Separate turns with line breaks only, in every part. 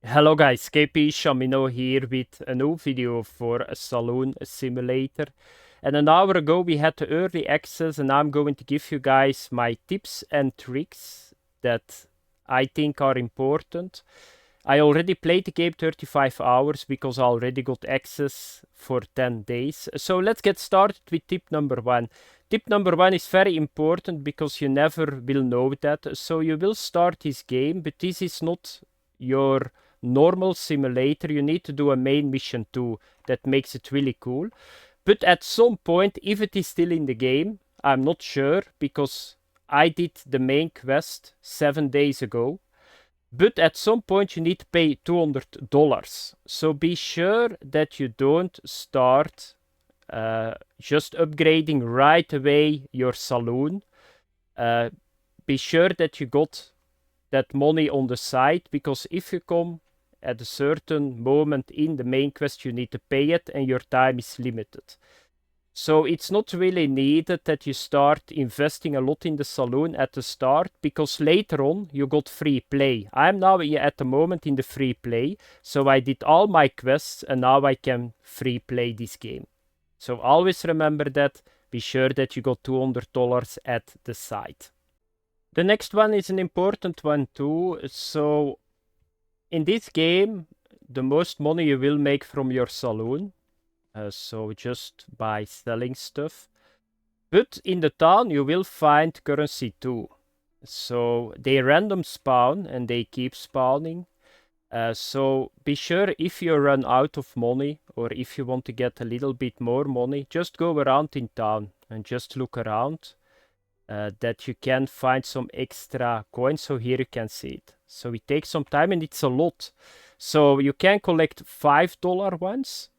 Hello guys, KP Shamino here with a new video for a Saloon Simulator. And an hour ago we had the early access and I'm going to give you guys my tips and tricks that I think are important. I already played the game 35 hours because I already got access for 10 days. So let's get started with tip number 1. Tip number 1 is very important because you never will know that. So you will start this game, but this is not your normal simulator. You need to do a main mission too. That makes it really cool. But at some point, if it is still in the game, I'm not sure because I did the main quest 7 days ago. But at some point you need to pay $200. So be sure that you don't start just upgrading right away your saloon. Be sure that you got that money on the side, because if you come at a certain moment in the main quest, you need to pay it and your time is limited. So it's not really needed that you start investing a lot in the saloon at the start, because later on you got free play. I'm now at the moment in the free play, so I did all my quests and now I can free play this game. So always remember that, be sure that you got $200 at the side. The next one is an important one too. So in this game, the most money you will make from your saloon. So just by selling stuff. But in the town you will find currency too. So they random spawn and they keep spawning. So be sure, if you run out of money or if you want to get a little bit more money, just go around in town and just look around. That you can find some extra coins. So here you can see it. So it takes some time and it's a lot. So you can collect $5 ones.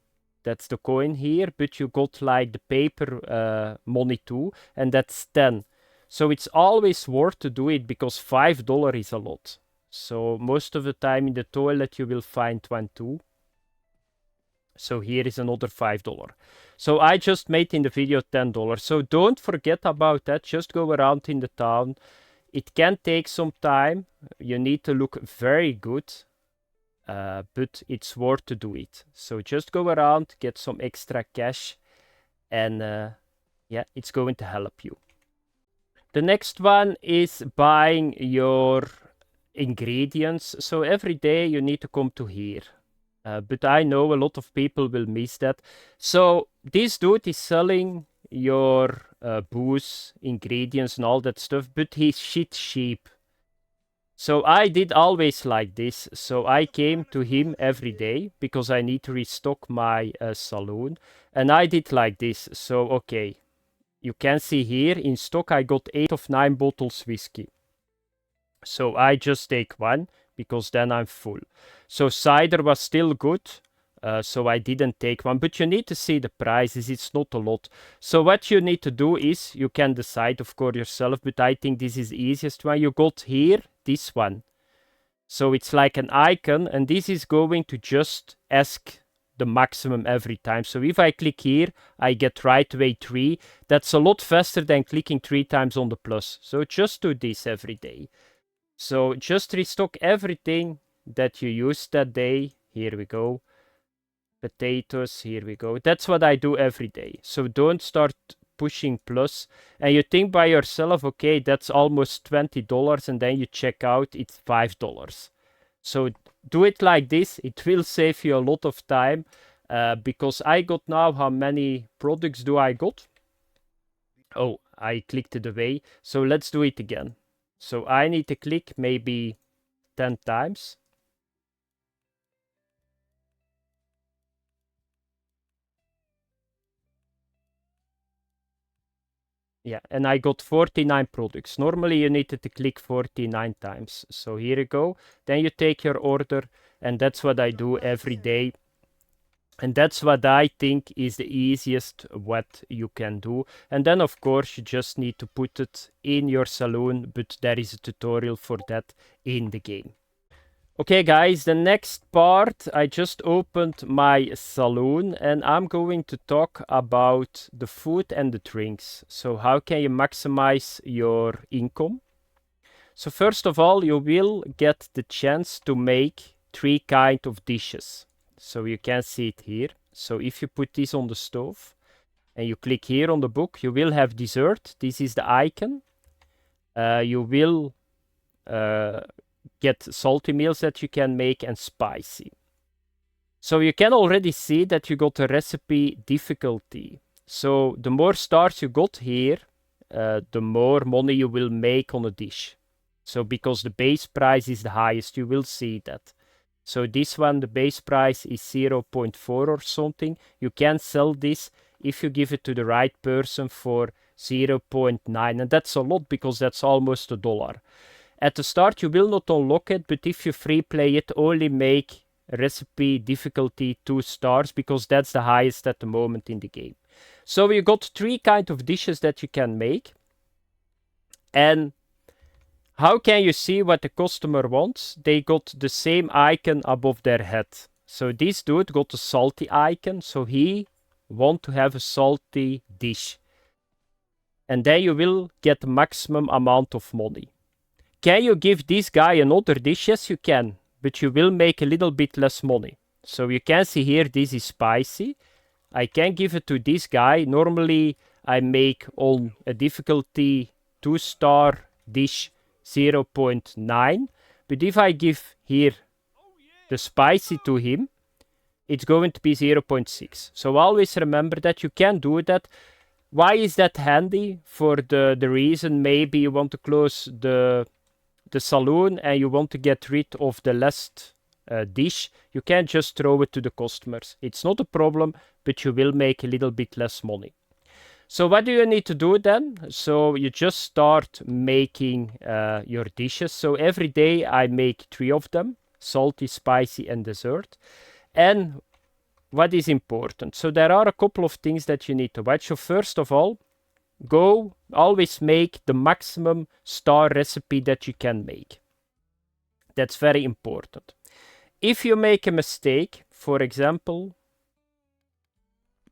That's the coin here, but you got like the paper money too, and that's 10. So it's always worth to do it because $5 is a lot. So most of the time in the toilet you will find one too. So here is another $5. So I just made in the video $10. So don't forget about that. Just go around in the town. It can take some time. You need to look very good. But it's worth to do it. So just go around, get some extra cash, and yeah, it's going to help you. The next one is buying your ingredients. So every day you need to come to here. But I know a lot of people will miss that. So this dude is selling your booze, ingredients and all that stuff, but he's shit cheap. So I did always like this. So I came to him every day because I need to restock my saloon. And I did like this. So, okay. You can see here in stock I got 8 of 9 bottles whiskey. So I just take one because then I'm full. So cider was still good. So I didn't take one. But you need to see the prices. It's not a lot. So what you need to do is, you can decide of course yourself, but I think this is the easiest one. You got here this one. So it's like an icon, and this is going to just ask the maximum every time. So if I click here, I get right away 3. That's a lot faster than clicking 3 times on the plus. So just do this every day. So just restock everything that you used that day. Here we go. Potatoes, here we go. That's what I do every day. So don't start pushing plus. And you think by yourself, okay, that's almost $20, and then you check out, it's $5. So do it like this. It will save you a lot of time. Because I got now, how many products do I got? Oh, I clicked it away. So let's do it again. So I need to click maybe 10 times. Yeah, and I got 49 products. Normally you needed to click 49 times. So here you go. Then you take your order, and that's what I do every day. And that's what I think is the easiest what you can do. And then of course you just need to put it in your saloon, but there is a tutorial for that in the game. Okay guys, the next part, I just opened my saloon and I'm going to talk about the food and the drinks. So how can you maximize your income? So first of all, you will get the chance to make 3 kind of dishes. So you can see it here. So if you put this on the stove and you click here on the book, you will have dessert. This is the icon. You will get salty meals that you can make and spicy. So you can already see that you got a recipe difficulty. So the more stars you got here, the more money you will make on a dish. So because the base price is the highest, you will see that. So this one, the base price is 0.4 or something. You can sell this if you give it to the right person for 0.9. And that's a lot because that's almost $1. At the start, you will not unlock it, but if you free play it, only make recipe difficulty 2 stars because that's the highest at the moment in the game. So you got 3 kind of dishes that you can make. And how can you see what the customer wants? They got the same icon above their head. So this dude got a salty icon, so he want to have a salty dish. And then you will get the maximum amount of money. Can you give this guy another dish? Yes, you can, but you will make a little bit less money. So you can see here, this is spicy. I can give it to this guy. Normally, I make on a difficulty 2-star dish 0.9. But if I give here the spicy to him, it's going to be 0.6. So always remember that you can do that. Why is that handy? For the reason maybe you want to close the saloon and you want to get rid of the last dish, you can just throw it to the customers. It's not a problem, but you will make a little bit less money. So what do you need to do then? So you just start making your dishes. So every day I make 3 of them, salty, spicy and dessert. And what is important? So there are a couple of things that you need to watch. So first of all, always make the maximum star recipe that you can make. That's very important. If you make a mistake, for example,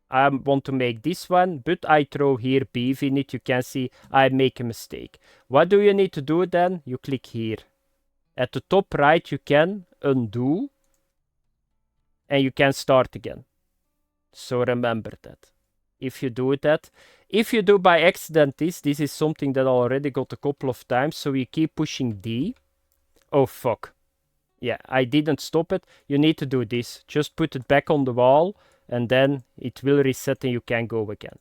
I want to make this one, but I throw here beef in it, you can see I make a mistake. What do you need to do then? You click here. At the top right, you can undo, and you can start again. So remember that. If you do that, if you do by accident this is something that I already got a couple of times, so you keep pushing D. Oh fuck. Yeah, I didn't stop it. You need to do this. Just put it back on the wall, and then it will reset and you can go again.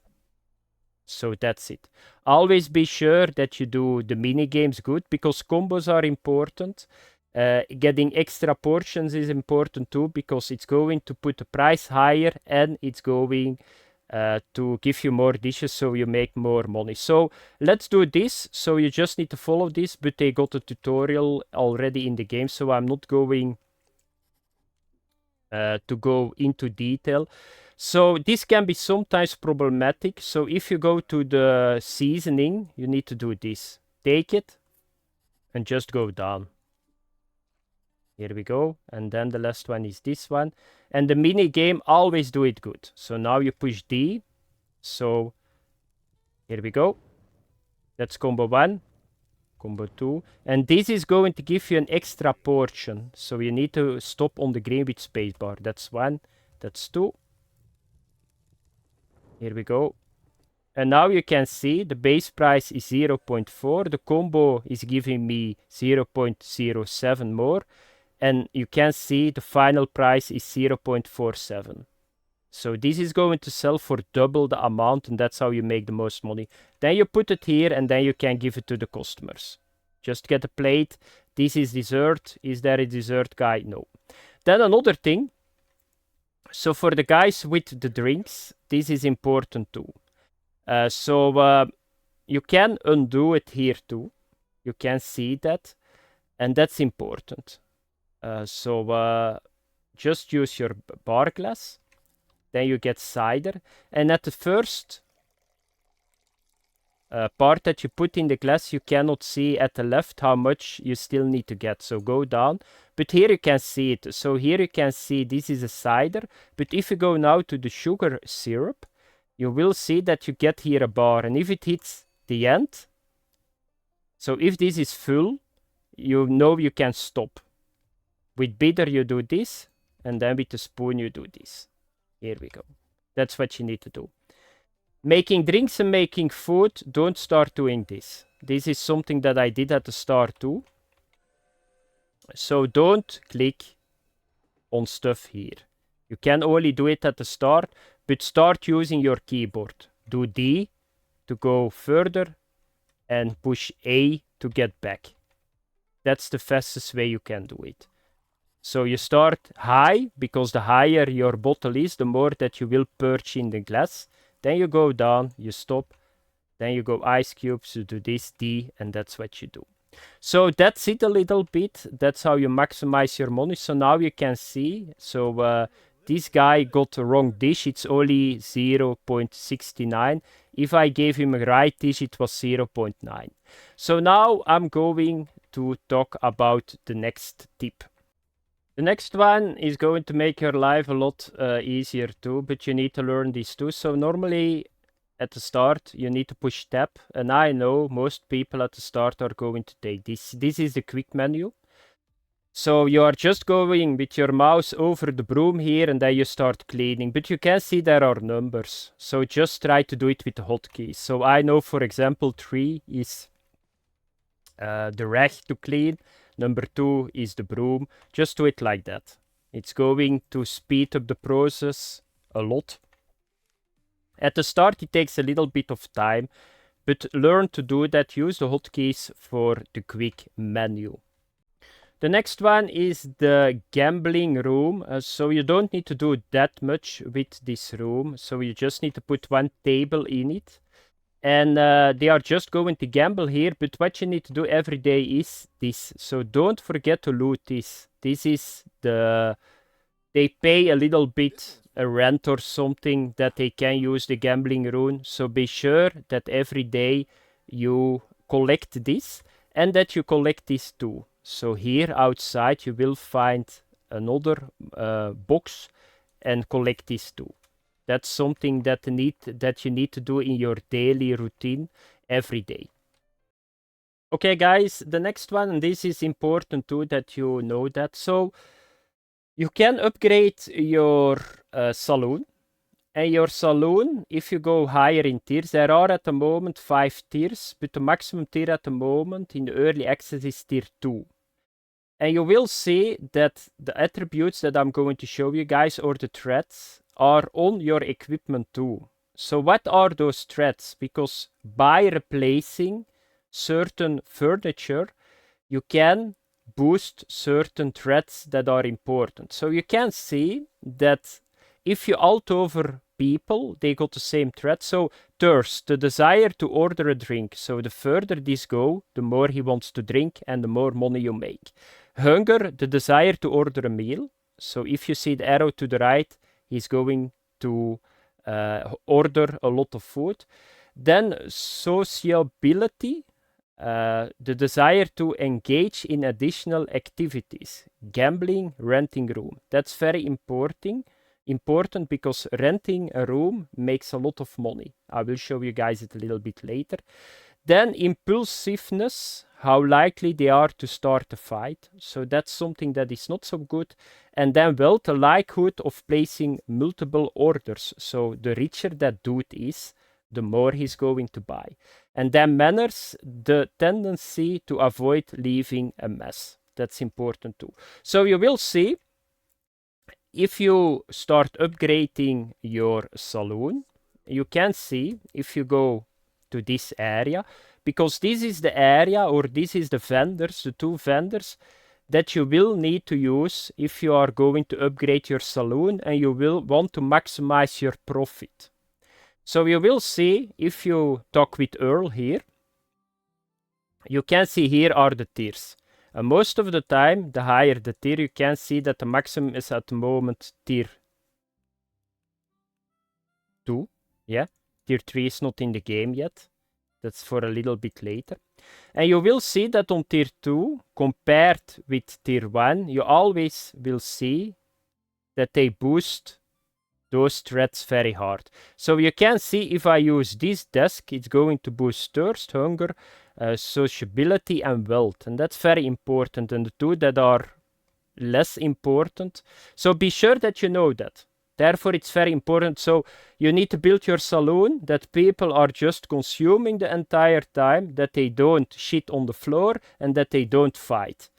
So that's it. Always be sure that you do the mini games good, because combos are important. Getting extra portions is important too, because it's going to put the price higher and it's going to give you more dishes so you make more money. So let's do this. So you just need to follow this, but they got a tutorial already in the game, so I'm not going to go into detail. So this can be sometimes problematic. So if you go to the seasoning, you need to do this. Take it and just go down. Here we go. And then the last one is this one. And the mini game, always do it good. So now you push D. So here we go. That's combo 1. Combo 2. And this is going to give you an extra portion. So you need to stop on the green with spacebar. That's 1. That's 2. Here we go. And now you can see the base price is 0.4. The combo is giving me 0.07 more. And you can see the final price is 0.47. So this is going to sell for double the amount, and that's how you make the most money. Then you put it here, and then you can give it to the customers. Just get a plate. This is dessert. Is there a dessert guy? No. Then another thing. So for the guys with the drinks, this is important too. You can undo it here too. You can see that. And that's important. Just use your bar glass. Then you get cider. And at the first part that you put in the glass, you cannot see at the left how much you still need to get. So go down. But here you can see it. So here you can see this is a cider. But if you go now to the sugar syrup, you will see that you get here a bar. And if it hits the end, so if this is full, you know you can stop. With bitter you do this, and then with the spoon you do this. Here we go. That's what you need to do. Making drinks and making food, don't start doing this. This is something that I did at the start too. So don't click on stuff here. You can only do it at the start, but start using your keyboard. Do D to go further and push A to get back. That's the fastest way you can do it. So you start high, because the higher your bottle is, the more that you will purge in the glass. Then you go down, you stop, then you go ice cubes, you do this, D, and that's what you do. So that's it a little bit. That's how you maximize your money. So now you can see, so this guy got a wrong dish. It's only 0.69. If I gave him a right dish, it was 0.9. So now I'm going to talk about the next tip. The next one is going to make your life a lot easier too, but you need to learn these too. So normally at the start you need to push tab, and I know most people at the start are going to take this. This is the quick menu. So you are just going with your mouse over the broom here, and then you start cleaning. But you can see there are numbers. So just try to do it with the hotkeys. So I know, for example, 3 is the rag to clean. Number 2 is the broom. Just do it like that. It's going to speed up the process a lot. At the start it takes a little bit of time, but learn to do that. Use the hotkeys for the quick menu. The next one is the gambling room. So you don't need to do that much with this room. So you just need to put one table in it. And they are just going to gamble here, but what you need to do every day is this. So don't forget to loot this. This is the... They pay a little bit a rent or something that they can use the gambling room. So be sure that every day you collect this, and that you collect this too. So here outside you will find another box, and collect this too. That's something that you need to do in your daily routine every day. Okay guys, the next one, and this is important too that you know that. So you can upgrade your saloon. And your saloon, if you go higher in tiers, there are at the moment 5 tiers, but the maximum tier at the moment in the early access is tier 2. And you will see that the attributes that I'm going to show you guys, or the threads, are on your equipment too. So what are those threads? Because by replacing certain furniture, you can boost certain threads that are important. So you can see that if you alt over people, they got the same thread. So thirst, the desire to order a drink. So the further this go, the more he wants to drink and the more money you make. Hunger, the desire to order a meal. So if you see the arrow to the right, he's going to order a lot of food. Then sociability, the desire to engage in additional activities. Gambling, renting room. That's very important because renting a room makes a lot of money. I will show you guys it a little bit later. Then impulsiveness, how likely they are to start a fight. So that's something that is not so good. And then wealth, the likelihood of placing multiple orders. So the richer that dude is, the more he's going to buy. And then manners, the tendency to avoid leaving a mess. That's important too. So you will see, if you start upgrading your saloon, you can see if you go to this area, because this is the area, or this is the vendors, the 2 vendors that you will need to use if you are going to upgrade your saloon and you will want to maximize your profit. So you will see, if you talk with Earl here, you can see here are the tiers. And most of the time, the higher the tier, you can see that the maximum is at the moment tier 2. Yeah, tier 3 is not in the game yet. That's for a little bit later. And you will see that on tier 2, compared with tier 1, you always will see that they boost those threads very hard. So you can see if I use this desk, it's going to boost thirst, hunger, sociability and wealth. And that's very important. And the 2 that are less important. So be sure that you know that. Therefore, it's very important. So you need to build your saloon that people are just consuming the entire time, that they don't shit on the floor, and that they don't fight.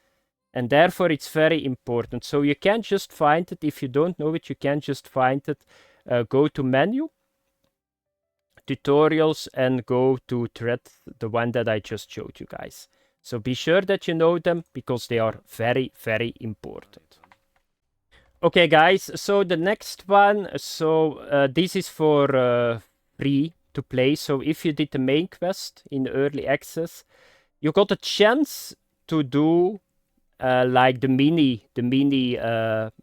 And therefore, it's very important. So you can't just find it. If you don't know it, you can't just find it. Go to menu, tutorials, and go to thread, the one that I just showed you guys. So be sure that you know them because they are very, very important. Okay, guys, so the next one, so this is for free to play. So if you did the main quest in early access, you got a chance to do like the mini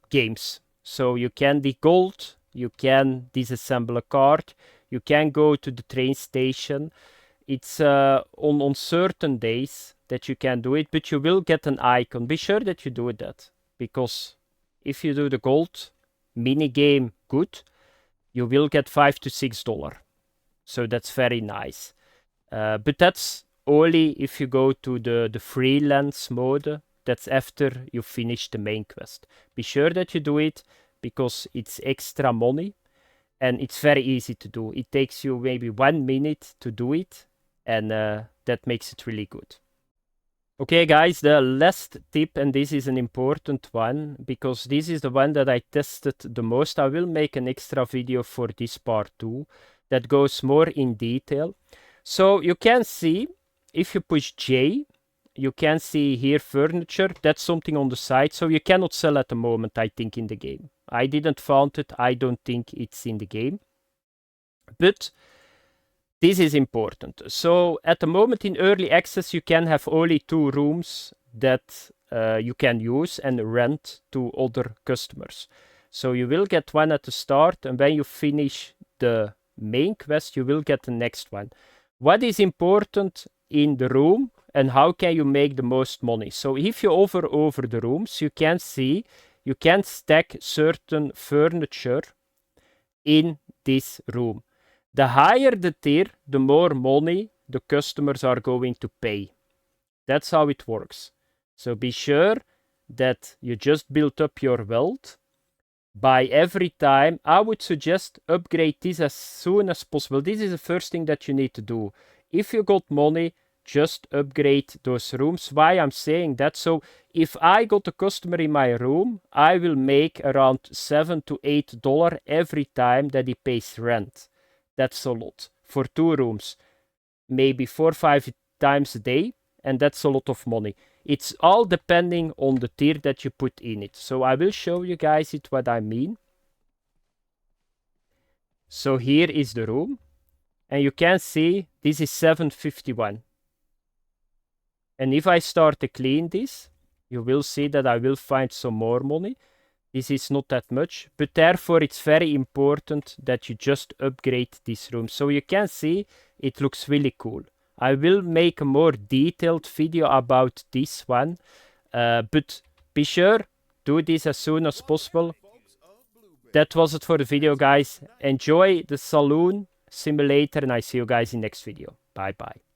games. So you can be gold, you can disassemble a card, you can go to the train station. It's on certain days that you can do it, but you will get an icon. Be sure that you do that, because if you do the gold mini game good, you will get $5 to $6. So that's very nice. But that's only if you go to the freelance mode. That's after you finish the main quest. Be sure that you do it, because it's extra money and it's very easy to do. It takes you maybe 1 minute to do it, and that makes it really good. Okay, guys, the last tip, and this is an important one, because this is the one that I tested the most. I will make an extra video for this part too, that goes more in detail. So you can see, if you push J, you can see here furniture. That's something on the side, so you cannot sell at the moment, I think, in the game. I didn't found it. I don't think it's in the game. But this is important. So at the moment in early access, you can have only 2 rooms that you can use and rent to other customers. So you will get one at the start, and when you finish the main quest, you will get the next one. What is important in the room, and how can you make the most money? So if you hover over the rooms, you can see you can stack certain furniture in this room. The higher the tier, the more money the customers are going to pay. That's how it works. So be sure that you just build up your wealth by every time. I would suggest upgrade this as soon as possible. This is the first thing that you need to do. If you got money, just upgrade those rooms. Why I'm saying that? So if I got a customer in my room, I will make around $7 to $8 every time that he pays rent. That's a lot for 2 rooms, maybe 4 or 5 times a day, and that's a lot of money. It's all depending on the tier that you put in it. So I will show you guys what I mean. So here is the room, and you can see this is $7.51. And if I start to clean this, you will see that I will find some more money. This is not that much, but therefore it's very important that you just upgrade this room. So you can see it looks really cool. I will make a more detailed video about this one, but be sure, do this as soon as possible. That was it for the video, guys. Enjoy the Saloon Simulator, and I see you guys in next video. Bye bye.